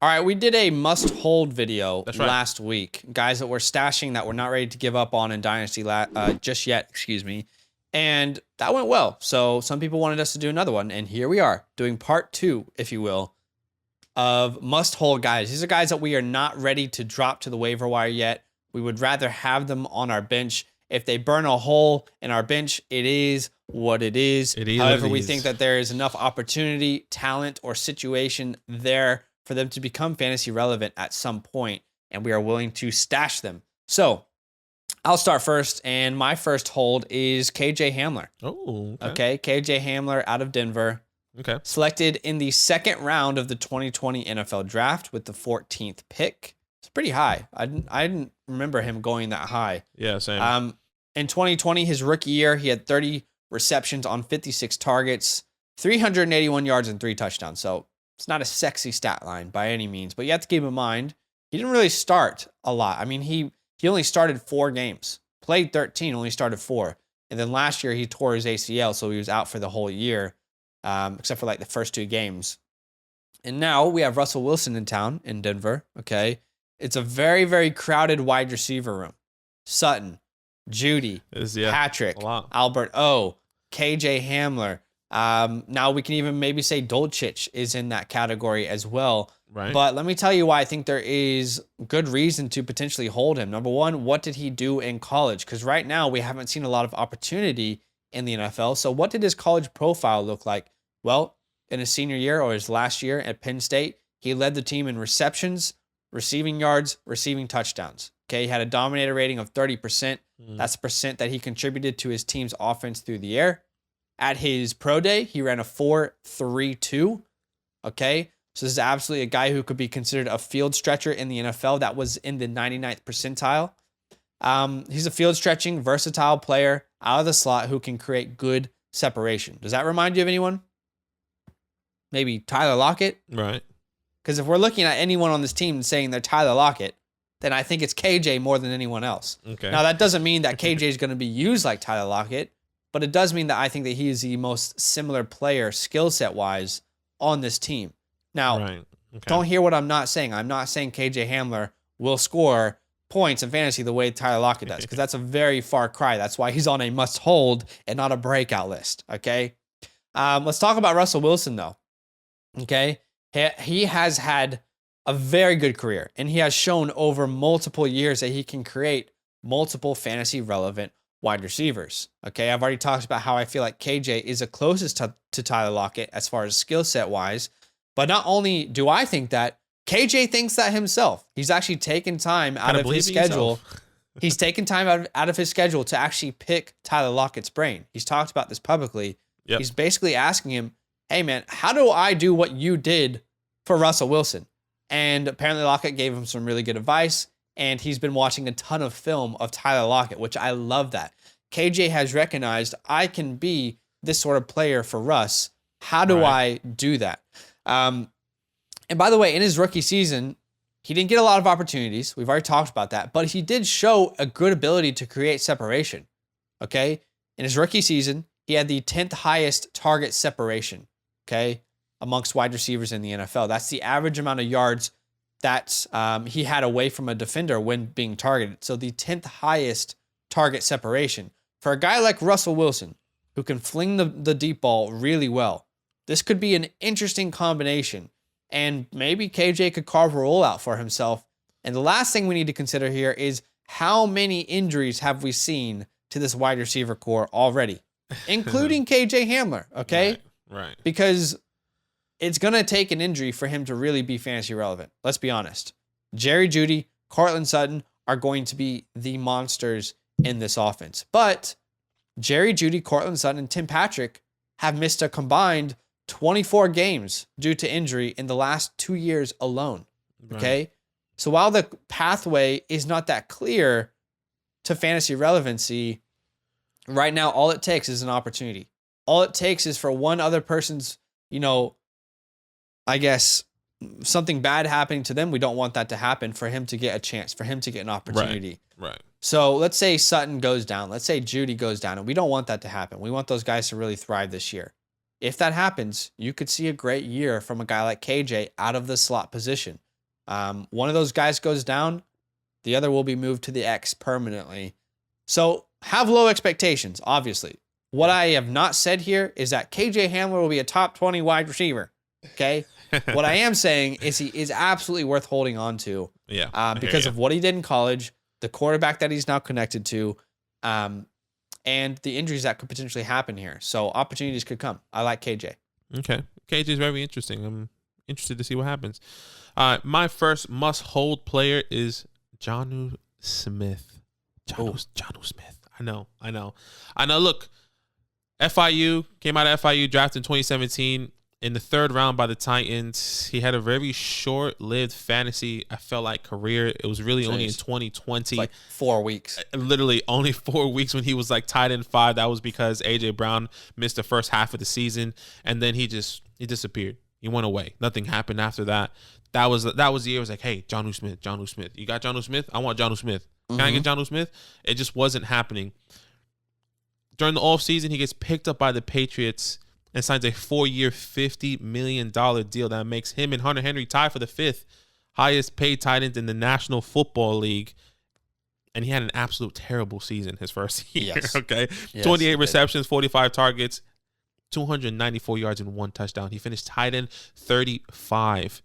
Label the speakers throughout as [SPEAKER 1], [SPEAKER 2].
[SPEAKER 1] All right, we did a must-hold video
[SPEAKER 2] That's right.
[SPEAKER 1] last week. Guys that we're stashing that we're not ready to give up on in Dynasty just yet, excuse me. And that went well. So some people wanted us to do another one. And here we are doing part 2, if you will, of must-hold guys. These are guys that we are not ready to drop to the waiver wire yet. We would rather have them on our bench. If they burn a hole in our bench, it is what it is. However, we think that there is enough opportunity, talent, or situation there for them to become fantasy relevant at some point, and we are willing to stash them. So I'll start first, and my first hold is KJ Hamler.
[SPEAKER 2] Oh,
[SPEAKER 1] okay. KJ Hamler out of Denver.
[SPEAKER 2] Okay.
[SPEAKER 1] Selected in the second round of the 2020 NFL Draft with the 14th pick. It's pretty high. I didn't remember him going that high.
[SPEAKER 2] Yeah, same.
[SPEAKER 1] In 2020, his rookie year, he had 30 receptions on 56 targets, 381 yards, and 3 touchdowns. So it's not a sexy stat line by any means, but you have to keep in mind, he didn't really start a lot. I mean, he only started 4 games, played 13, only started 4. And then last year he tore his ACL, so he was out for the whole year, except for like the first 2 games. And now we have Russell Wilson in town in Denver, okay? It's a very, very crowded wide receiver room. Sutton, Judy, Patrick, Albert O, KJ Hamler. Now we can even maybe say Dolchich is in that category as well.
[SPEAKER 2] Right.
[SPEAKER 1] But let me tell you why I think there is good reason to potentially hold him. Number one, what did he do in college? Because right now we haven't seen a lot of opportunity in the NFL. So what did his college profile look like? Well, in his senior year or his last year at Penn State, he led the team in receptions, receiving yards, receiving touchdowns. Okay, he had a dominator rating of 30%. That's the percent that he contributed to his team's offense through the air. At his pro day, he ran a 4.32. Okay, so this is absolutely a guy who could be considered a field stretcher in the NFL. That was in the 99th percentile. He's a field stretching, versatile player out of the slot who can create good separation. Does that remind you of anyone? Maybe Tyler Lockett?
[SPEAKER 2] Right.
[SPEAKER 1] Because if we're looking at anyone on this team and saying they're Tyler Lockett, then I think it's KJ more than anyone else.
[SPEAKER 2] Okay.
[SPEAKER 1] Now, that doesn't mean that KJ is going to be used like Tyler Lockett, but it does mean that I think that he is the most similar player skill set wise on this team. Now, Don't hear what I'm not saying. I'm not saying KJ Hamler will score points in fantasy the way Tyler Lockett does, because that's a very far cry. That's why he's on a must hold and not a breakout list. Okay. Let's talk about Russell Wilson though. Okay. He has had a very good career, and he has shown over multiple years that he can create multiple fantasy relevant wide receivers. Okay, I've already talked about how I feel like KJ is the closest to Tyler Lockett as far as skill set wise, but not only do I think that, KJ thinks that himself. He's actually taken time out of his schedule. He's taken time out of his schedule to actually pick Tyler Lockett's brain. He's talked about this publicly. Yep. He's basically asking him, hey man, how do I do what you did for Russell Wilson? And apparently Lockett gave him some really good advice, and he's been watching a ton of film of Tyler Lockett, which I love that. KJ has recognized, I can be this sort of player for Russ. How do I do that? And by the way, in his rookie season, he didn't get a lot of opportunities. We've already talked about that, but he did show a good ability to create separation. Okay? In his rookie season, he had the 10th highest target separation. Okay? Amongst wide receivers in the NFL. That's the average amount of yards that he had away from a defender when being targeted. So the 10th highest target separation. For a guy like Russell Wilson, who can fling the deep ball really well, this could be an interesting combination. And maybe KJ could carve a role out for himself. And the last thing we need to consider here is how many injuries have we seen to this wide receiver core already, including KJ Hamler, okay?
[SPEAKER 2] Right.
[SPEAKER 1] Because it's going to take an injury for him to really be fantasy relevant. Let's be honest. Jerry Jeudy, Courtland Sutton are going to be the monsters in this offense. But Jerry Jeudy, Courtland Sutton, and Tim Patrick have missed a combined 24 games due to injury in the last 2 years alone. Okay? So while the pathway is not that clear to fantasy relevancy, right now all it takes is an opportunity. All it takes is for one other person's, I guess, something bad happening to them. We don't want that to happen, for him to get a chance, for him to get an opportunity.
[SPEAKER 2] Right.
[SPEAKER 1] So let's say Sutton goes down. Let's say Jeudy goes down, and we don't want that to happen. We want those guys to really thrive this year. If that happens, you could see a great year from a guy like KJ out of the slot position. One of those guys goes down, the other will be moved to the X permanently. So have low expectations, obviously. What I have not said here is that KJ Hamler will be a top 20 wide receiver. Okay. What I am saying is he is absolutely worth holding on to.
[SPEAKER 2] Yeah.
[SPEAKER 1] Because of what he did in college, the quarterback that he's now connected to, and the injuries that could potentially happen here. So opportunities could come. I like KJ.
[SPEAKER 2] Okay. KJ is very interesting. I'm interested to see what happens. My first must-hold player is Jonnu Smith. Jonnu Smith. I know. Look, FIU, came out of FIU, drafted in 2017 in the 3rd round by the Titans. He had a very short-lived fantasy, I felt like, career. It was really only in 2020.
[SPEAKER 1] It's like 4 weeks.
[SPEAKER 2] Literally only 4 weeks when he was like tight end 5. That was because A.J. Brown missed the first half of the season, and then he disappeared. He went away. Nothing happened after that. That was the year. It was like, hey, Jonnu Smith. You got Jonnu Smith? I want Jonnu Smith. Can I get Jonnu Smith? It just wasn't happening. During the offseason, he gets picked up by the Patriots and signs a 4-year, $50 million deal that makes him and Hunter Henry tie for the 5th highest paid tight ends in the National Football League. And he had an absolute terrible season his first year.
[SPEAKER 1] Yes.
[SPEAKER 2] Okay.
[SPEAKER 1] Yes,
[SPEAKER 2] 28 receptions, 45 targets, 294 yards and 1 touchdown. He finished tight end 35.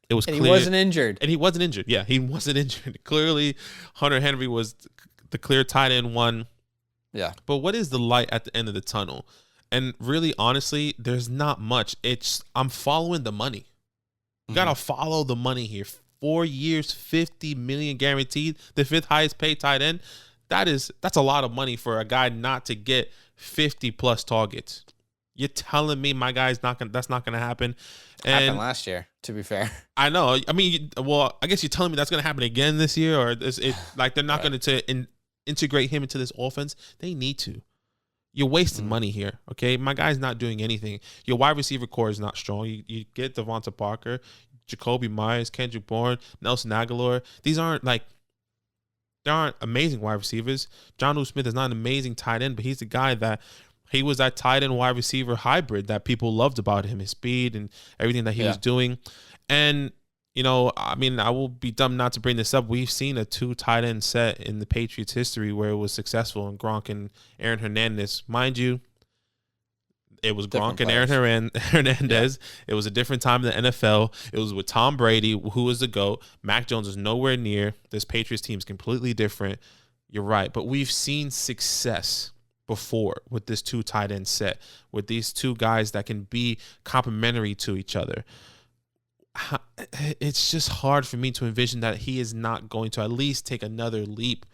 [SPEAKER 2] It was clear.
[SPEAKER 1] He wasn't injured.
[SPEAKER 2] And he wasn't injured. Yeah, he wasn't injured. Clearly, Hunter Henry was the clear tight end 1.
[SPEAKER 1] Yeah.
[SPEAKER 2] But what is the light at the end of the tunnel? And really, honestly, there's not much. I'm following the money. You got to follow the money here. 4 years, $50 million guaranteed, the 5th highest paid tight end. That's a lot of money for a guy not to get 50 plus targets. You're telling me my guy's that's not gonna happen. And
[SPEAKER 1] happened last year, to be fair.
[SPEAKER 2] I know. I mean, I guess you're telling me that's gonna happen again this year, or is it like they're not going to integrate him into this offense? They need to. You're wasting money here, okay? My guy's not doing anything. Your wide receiver core is not strong. You get Devonta Parker, Jacoby Myers, Kendrick Bourne, Nelson Aguilar. These aren't they aren't amazing wide receivers. Jonnu Smith is not an amazing tight end, but he's the guy that he was that tight end wide receiver hybrid that people loved about him, his speed and everything that he was doing. And, I mean, I will be dumb not to bring this up. We've seen a 2 tight end set in the Patriots history where it was successful, in Gronk and Aaron Hernandez. Mind you, it was Gronk and Aaron Hernandez. Yeah. It was a different time in the NFL. It was with Tom Brady, who was the GOAT. Mac Jones is nowhere near. This Patriots team is completely different. You're right. But we've seen success before with this 2 tight end set, with these 2 guys that can be complementary to each other. It's just hard for me to envision that he is not going to at least take another leap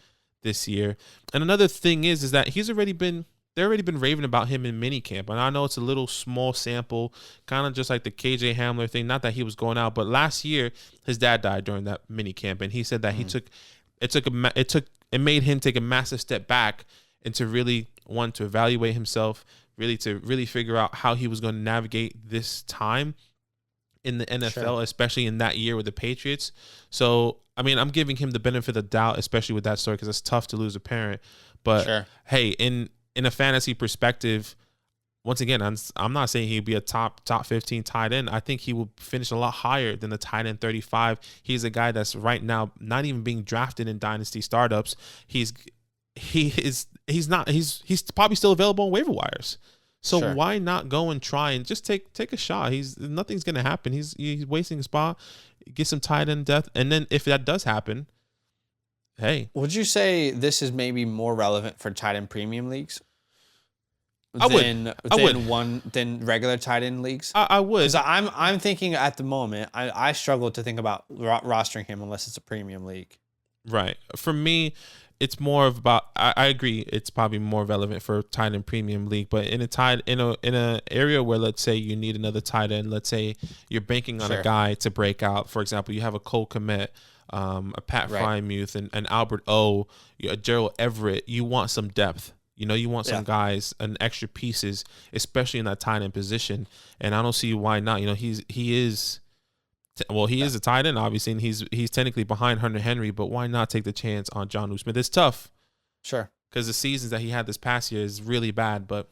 [SPEAKER 2] this year. And another thing is that they've already been raving about him in minicamp. And I know it's a little small sample, kind of just like the KJ Hamler thing. Not that he was going out, but last year his dad died during that minicamp, and he said that it made him take a massive step back into really want to evaluate himself, really figure out how he was going to navigate this time in the NFL, especially in that year with the Patriots. So, I mean, I'm giving him the benefit of the doubt, especially with that story, because it's tough to lose a parent. But hey, in a fantasy perspective, once again, I'm not saying he'd be a top 15 tight end. I think he will finish a lot higher than the tight end 35. He's a guy that's right now not even being drafted in dynasty startups. He's probably still available on waiver wires. So why not go and try and just take a shot? Nothing's gonna happen. He's wasting a spot. Get some tight end depth, and then if that does happen, hey.
[SPEAKER 1] Would you say this is maybe more relevant for tight end premium leagues?
[SPEAKER 2] Than
[SPEAKER 1] regular tight end leagues?
[SPEAKER 2] I would.
[SPEAKER 1] Because I'm thinking at the moment, I struggle to think about rostering him unless it's a premium league.
[SPEAKER 2] Right. For me, it's more of about. I agree. It's probably more relevant for tight end premium league, but in a area where, let's say, you need another tight end. Let's say you're banking on a guy to break out. For example, you have a Cole Kmet, a Pat Freiermuth, and Albert O, a Gerald Everett. You want some depth. You want some guys and extra pieces, especially in that tight end position. And I don't see why not. He is a tight end, obviously, and he's technically behind Hunter Henry, but why not take the chance on Jonnu Smith? It's tough.
[SPEAKER 1] Sure.
[SPEAKER 2] Because the seasons that he had this past year is really bad, but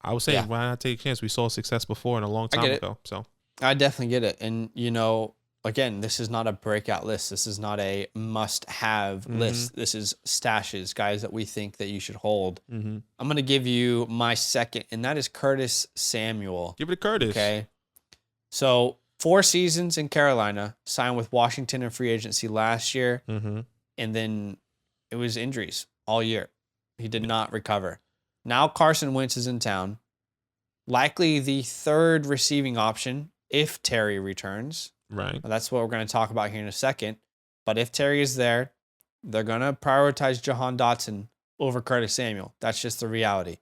[SPEAKER 2] I would say why not take a chance? We saw success before and a long time ago. So
[SPEAKER 1] I definitely get it. And, again, this is not a breakout list. This is not a must-have list. This is stashes, guys that we think that you should hold. I'm going to give you my second, and that is Curtis Samuel.
[SPEAKER 2] Give it to Curtis.
[SPEAKER 1] Okay. So 4 seasons in Carolina, signed with Washington in free agency last year, and then it was injuries all year. He did not recover. Now Carson Wentz is in town. Likely the third receiving option if Terry returns.
[SPEAKER 2] Right.
[SPEAKER 1] Well, that's what we're going to talk about here in a second. But if Terry is there, they're going to prioritize Jahan Dotson over Curtis Samuel. That's just the reality.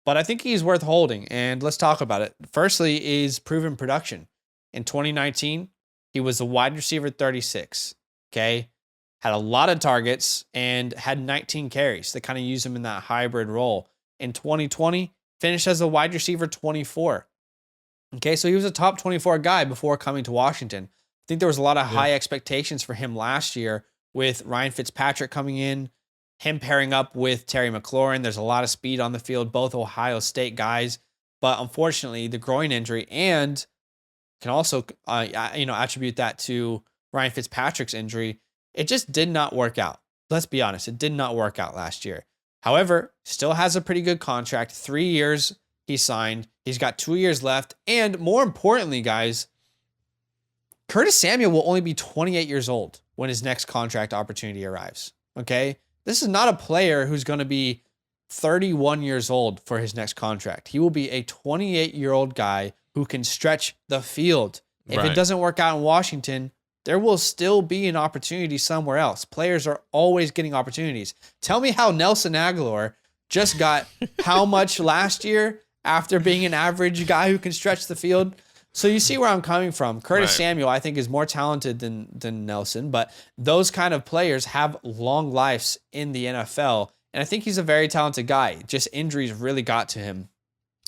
[SPEAKER 1] But I think he's worth holding, and let's talk about it. Firstly is proven production. In 2019, he was a wide receiver 36, okay? Had a lot of targets and had 19 carries. They kind of use him in that hybrid role. In 2020, finished as a wide receiver 24. Okay, so he was a top 24 guy before coming to Washington. I think there was a lot of high expectations for him last year with Ryan Fitzpatrick coming in, him pairing up with Terry McLaurin. There's a lot of speed on the field, both Ohio State guys. But unfortunately, the groin injury, and can also attribute that to Ryan Fitzpatrick's injury, it just did not work out. Let's be honest, it did not work out last year. However, still has a pretty good contract. 3 years he signed. He's got 2 years left. And more importantly, guys, Curtis Samuel will only be 28 years old when his next contract opportunity arrives. Okay? This is not a player who's going to be 31 years old for his next contract. He will be a 28-year-old guy who can stretch the field. If it doesn't work out in Washington, there will still be an opportunity somewhere else. Players are always getting opportunities. Tell me how Nelson Aguilar just got how much last year after being an average guy who can stretch the field. So you see where I'm coming from. Curtis Samuel, I think, is more talented than Nelson, but those kind of players have long lives in the NFL, and I think he's a very talented guy. Just injuries really got to him.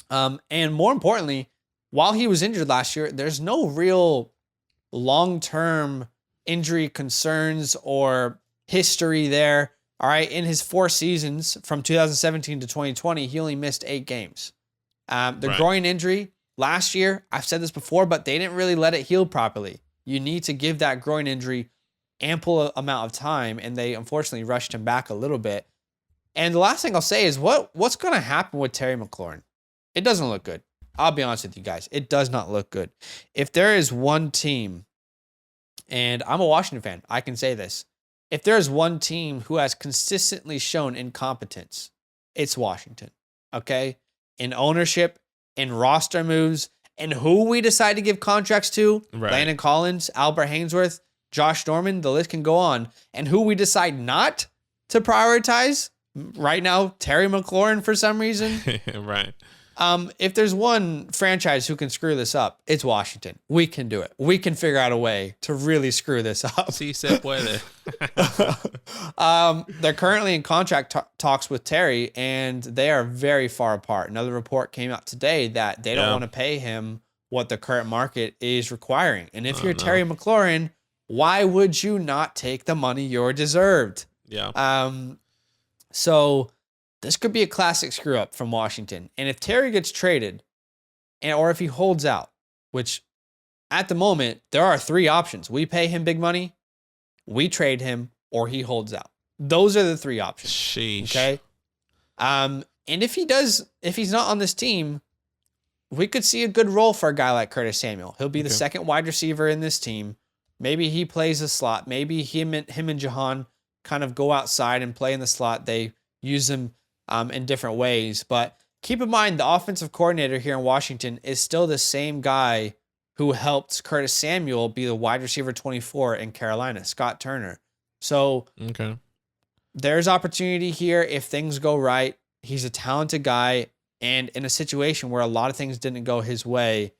[SPEAKER 1] And more importantly, while he was injured last year, there's no real long-term injury concerns or history there. All right, in his 4 seasons from 2017 to 2020, he only missed 8 games. The groin injury last year, I've said this before, but they didn't really let it heal properly. You need to give that groin injury ample amount of time, and they unfortunately rushed him back a little bit. And the last thing I'll say is what's going to happen with Terry McLaurin? It doesn't look good. I'll be honest with you guys. It does not look good. If there is one team, and I'm a Washington fan, I can say this. If there is one team who has consistently shown incompetence, it's Washington. Okay? In ownership, in roster moves, and who we decide to give contracts to, Landon Collins, Albert Hainsworth, Josh Norman, the list can go on. And who we decide not to prioritize, right now, Terry McLaurin for some reason. If there's one franchise who can screw this up, it's Washington. We can do it. We can figure out a way to really screw this up.
[SPEAKER 2] Sí se puede.
[SPEAKER 1] They're currently in contract talks with Terry, and they are very far apart. Another report came out today that they don't want to pay him what the current market is requiring. And if you're Terry McLaurin, why would you not take the money you're deserved? So this could be a classic screw up from Washington. And if Terry gets traded, or if he holds out, which at the moment, there are 3 options. We pay him big money, we trade him, or he holds out. Those are the 3 options.
[SPEAKER 2] Sheesh.
[SPEAKER 1] Okay. And if he's not on this team, we could see a good role for a guy like Curtis Samuel. He'll be the second wide receiver in this team. Maybe he plays a slot. Maybe him and Jahan kind of go outside and play in the slot. They use him in different ways. But keep in mind, the offensive coordinator here in Washington is still the same guy who helped Curtis Samuel be the wide receiver 24 in Carolina, Scott Turner. So there's opportunity here if things go right. He's a talented guy and in a situation where a lot of things didn't go his way.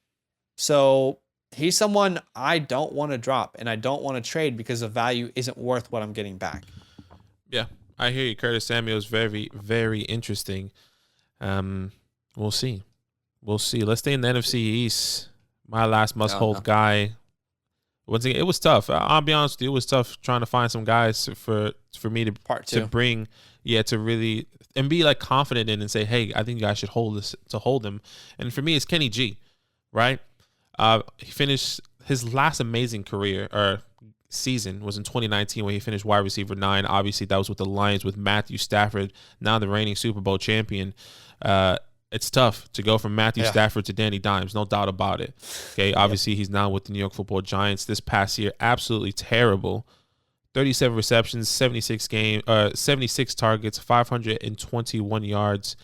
[SPEAKER 1] So he's someone I don't want to drop and I don't want to trade because the value isn't worth what I'm getting back.
[SPEAKER 2] Yeah, I hear you. Curtis Samuel is very, very interesting. We'll see. Let's stay in the NFC East. My last must-hold guy. Once again, it was tough. I'll be honest with you. It was tough trying to find some guys for me to bring, to really and be like confident in and say, hey, I think you guys should hold him. And for me, it's Kenny G, right? He finished his last amazing career or season was in 2019 when he finished wide receiver 9. Obviously, that was with the Lions with Matthew Stafford, now the reigning Super Bowl champion. It's tough to go from Matthew Stafford to Danny Dimes, no doubt about it. Okay, obviously he's now with the New York Football Giants. This past year, absolutely terrible. 37 receptions, 76 targets, 521 yards,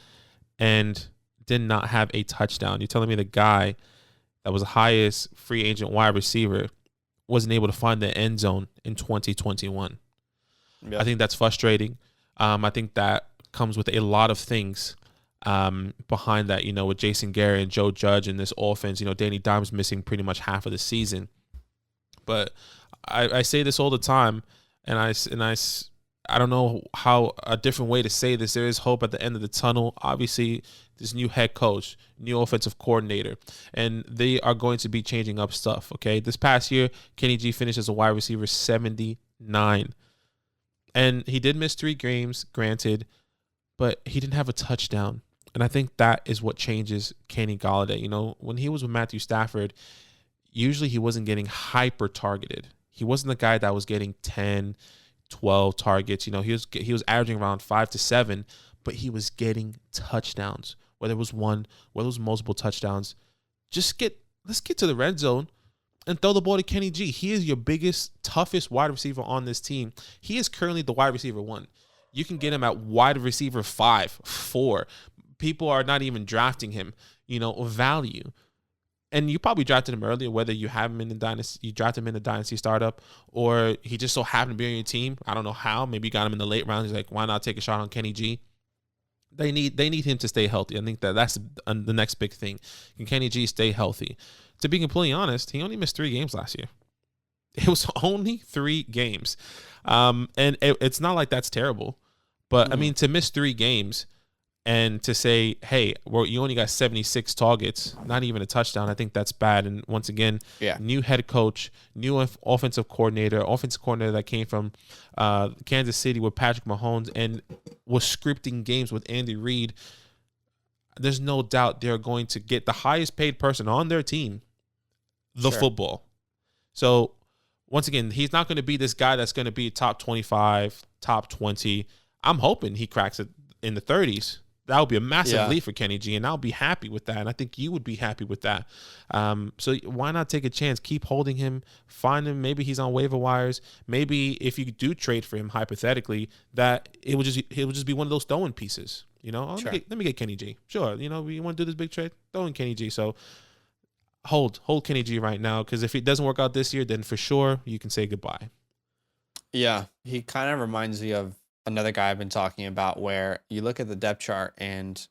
[SPEAKER 2] and did not have a touchdown. You're telling me the guy that was the highest free agent wide receiver wasn't able to find the end zone in 2021. I think that's frustrating. I think that comes with a lot of things behind that, with Jason Garrett and Joe Judge and this offense. Danny Dimes missing pretty much half of the season. But I say this all the time, and I don't know how a different way to say this. There is hope at the end of the tunnel. Obviously, this new head coach, new offensive coordinator, and they are going to be changing up stuff, okay? This past year, Kenny G finished as a wide receiver 79. And he did miss 3 games, granted, but he didn't have a touchdown. And I think that is what changes Kenny Golladay. When he was with Matthew Stafford, usually he wasn't getting hyper targeted. He wasn't the guy that was getting 10, 12 targets. He was averaging around 5 to 7, but he was getting touchdowns. Whether it was one, whether it was multiple touchdowns, let's get to the red zone and throw the ball to Kenny G. He is your biggest, toughest wide receiver on this team. He is currently the wide receiver 1. You can get him at wide receiver 5, 4. People are not even drafting him, value. And you probably drafted him earlier, whether you have him in the dynasty, you drafted him in the dynasty startup, or he just so happened to be on your team. I don't know how. Maybe you got him in the late rounds. He's like, why not take a shot on Kenny G? They need him to stay healthy. I think that's the next big thing. Can Kenny G stay healthy? To be completely honest, he only missed 3 games last year. It was only 3 games. And it's not like that's terrible. But, to miss 3 games and to say, hey, you only got 76 targets, not even a touchdown, I think that's bad. And once again, new head coach, new offensive coordinator that came from Kansas City with Patrick Mahomes and was scripting games with Andy Reid. There's no doubt they're going to get the highest paid person on their team, football. So, once again, he's not going to be this guy that's going to be top 25, top 20. I'm hoping he cracks it in the 30s. That would be a massive leap for Kenny G, and I'll be happy with that, and I think you would be happy with that. So why not take a chance? Keep holding him. Find him. Maybe he's on waiver wires. Maybe if you do trade for him, hypothetically, that it will just be one of those throwing pieces. Let me get Kenny G. Sure, you want to do this big trade? Throw in Kenny G. So hold Kenny G right now, because if it doesn't work out this year, then for sure you can say goodbye.
[SPEAKER 1] Yeah, he kind of reminds me of another guy I've been talking about, where you look at the depth chart and,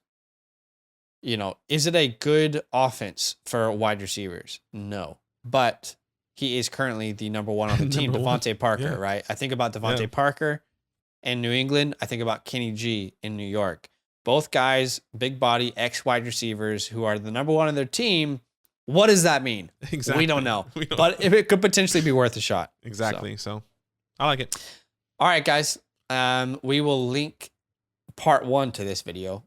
[SPEAKER 1] is it a good offense for wide receivers? No. But he is currently the number 1 on the team, Devontae Parker, right? I think about Devontae Parker in New England. I think about Kenny G in New York. Both guys, big body, ex-wide receivers who are the number 1 on their team. What does that mean?
[SPEAKER 2] Exactly.
[SPEAKER 1] We don't know. But if it could potentially be worth a shot.
[SPEAKER 2] Exactly. So I like it.
[SPEAKER 1] All right, guys. We will link part 1 to this video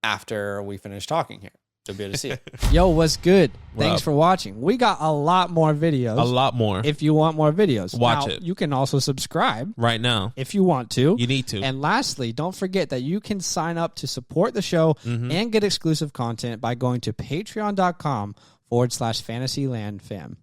[SPEAKER 1] after we finish talking here. You'll be able to see it.
[SPEAKER 3] Yo, what's good? Thanks for watching. We got a lot more videos.
[SPEAKER 2] A lot more.
[SPEAKER 3] If you want more videos.
[SPEAKER 2] Watch it.
[SPEAKER 3] You can also subscribe.
[SPEAKER 2] Right now.
[SPEAKER 3] If you want to.
[SPEAKER 2] You need to.
[SPEAKER 3] And lastly, don't forget that you can sign up to support the show and get exclusive content by going to patreon.com/Fantasyland Fam.